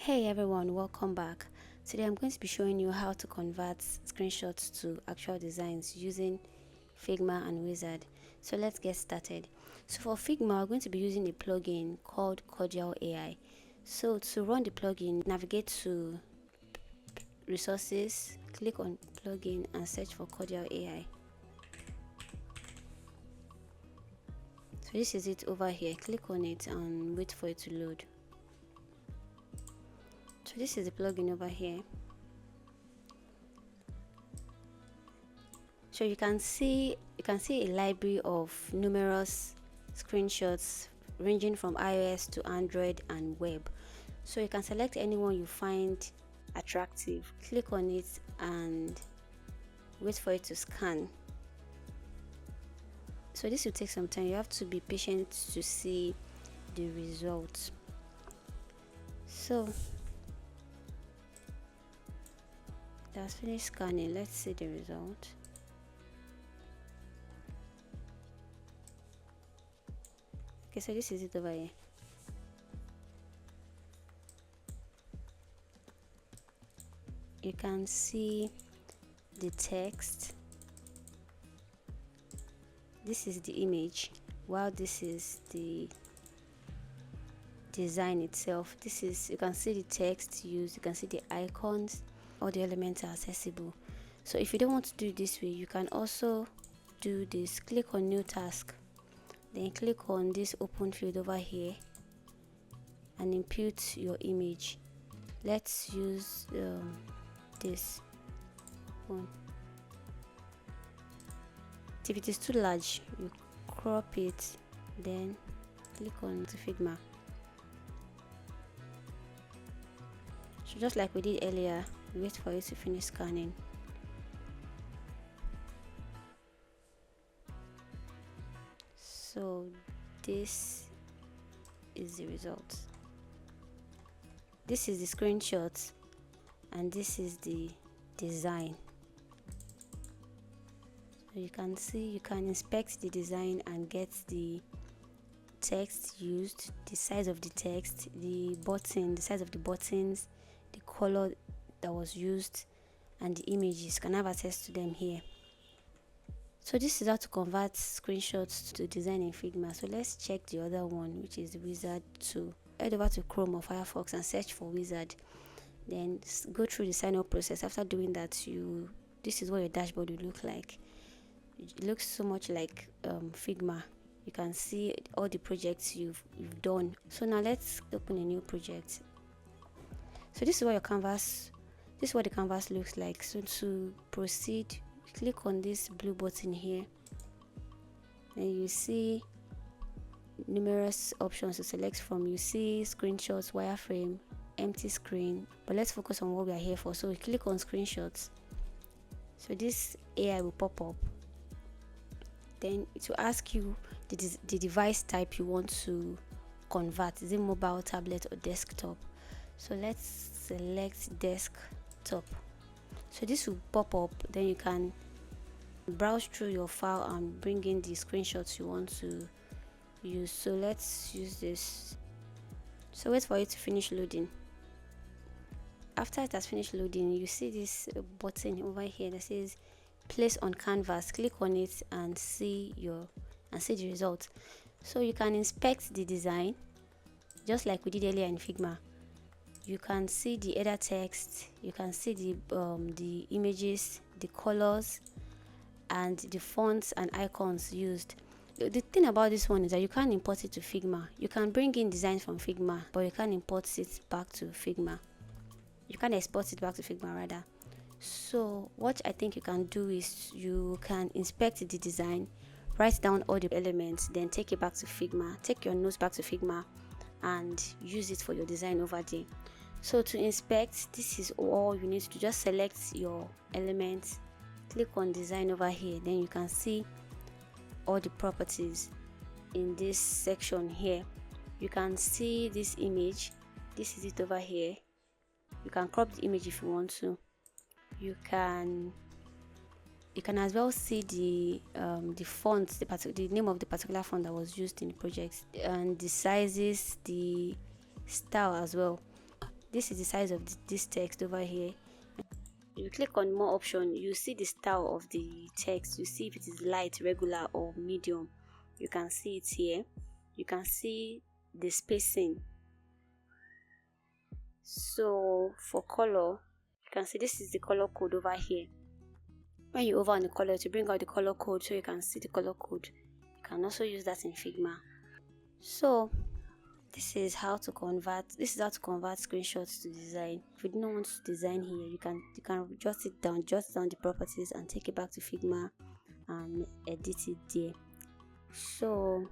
Hey everyone, welcome back. Today I'm going to be showing you how to convert screenshots to actual designs using Figma and Uizard. So let's get started. So for Figma, we're going to be using a plugin called Uizard AI. So to run the plugin, navigate to resources, click on plugin and search for Uizard AI. So this is it over here. Click on it and wait for it to load. So this is the plugin over here. So you can see a library of numerous screenshots ranging from iOS to Android and web. So you can select any one you find attractive, click on it and wait for it to scan. So this will take some time. You have to be patient to see the results. So that's finished scanning. Let's see the result. Okay, so this is it over here. You can see the text. This is the image, while this is the design itself. This is, you can see the text used, you can see the icons, all the elements are accessible. So if you don't want to do it this way, you can also do this. Click on new task, then click on this open field over here and input your image. Let's use this one. If it is too large, you crop it, then click on Figma. So just like we did earlier, wait for it to finish scanning. So this is the result. This is the screenshot and this is the design. So you can see, you can inspect the design and get the text used, the size of the text, the size of the buttons, the color that was used, and the images. You can have access to them here. So this is how to convert screenshots to design in Figma. So let's check the other one, which is the Uizard 2. Head over to Chrome or Firefox and search for Uizard. Then go through the sign up process. After doing that, this is what your dashboard will look like. It looks so much like Figma. You can see all the projects you've done. So now let's open a new project. So this is what the canvas looks like. So to proceed, click on this blue button here and you see numerous options to select from. You see screenshots, wireframe, empty screen, but let's focus on what we are here for. So we click on screenshots. So this AI will pop up, then it will ask you the device type you want to convert. Is it mobile, tablet or desktop? So let's select desktop. So this will pop up, then you can browse through your file and bring in the screenshots you want to use. So let's use this. So wait for it to finish loading. After it has finished loading, you see this button over here that says place on canvas. Click on it and see the result. So you can inspect the design just like we did earlier in Figma. You can see the header text, you can see the images, the colors, and the fonts and icons used. The thing about this one is that you can't import it to Figma. You can bring in designs from Figma, but you can't import it back to Figma. You can export it back to Figma rather. So what I think you can do is you can inspect the design, write down all the elements, then take it back to Figma, take your notes back to Figma and use it for your design over there. So to inspect, this is all you need to do. Just select your elements, click on design over here, then you can see all the properties in this section here. You can see this image. This is it over here. You can crop the image if you want to. You can as well see the font, the name of the particular font that was used in the project, and the sizes, the style as well. this is the size of this text over here. You click on more option, you see the style of the text. You see if it is light, regular, or medium. You can see it here. You can see the spacing. So for color, you can see this is the color code over here. When you hover on the color to bring out the color code so you can see the color code, you can also use that in Figma. So this is how to convert screenshots to design. If you do not want to design here, you can jot down the properties and take it back to Figma and edit it there. So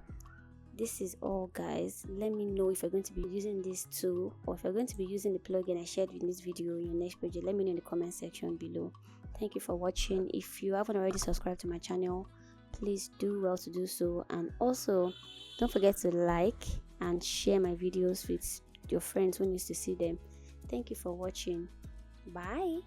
this is all, guys. Let me know if you're going to be using this tool, or if you're going to be using the plugin I shared in this video in your next project. Let me know in the comment section below. Thank you for watching. If you haven't already subscribed to my channel, please do well to do so, and also don't forget to like and share my videos with your friends who needs to see them. Thank you for watching. Bye.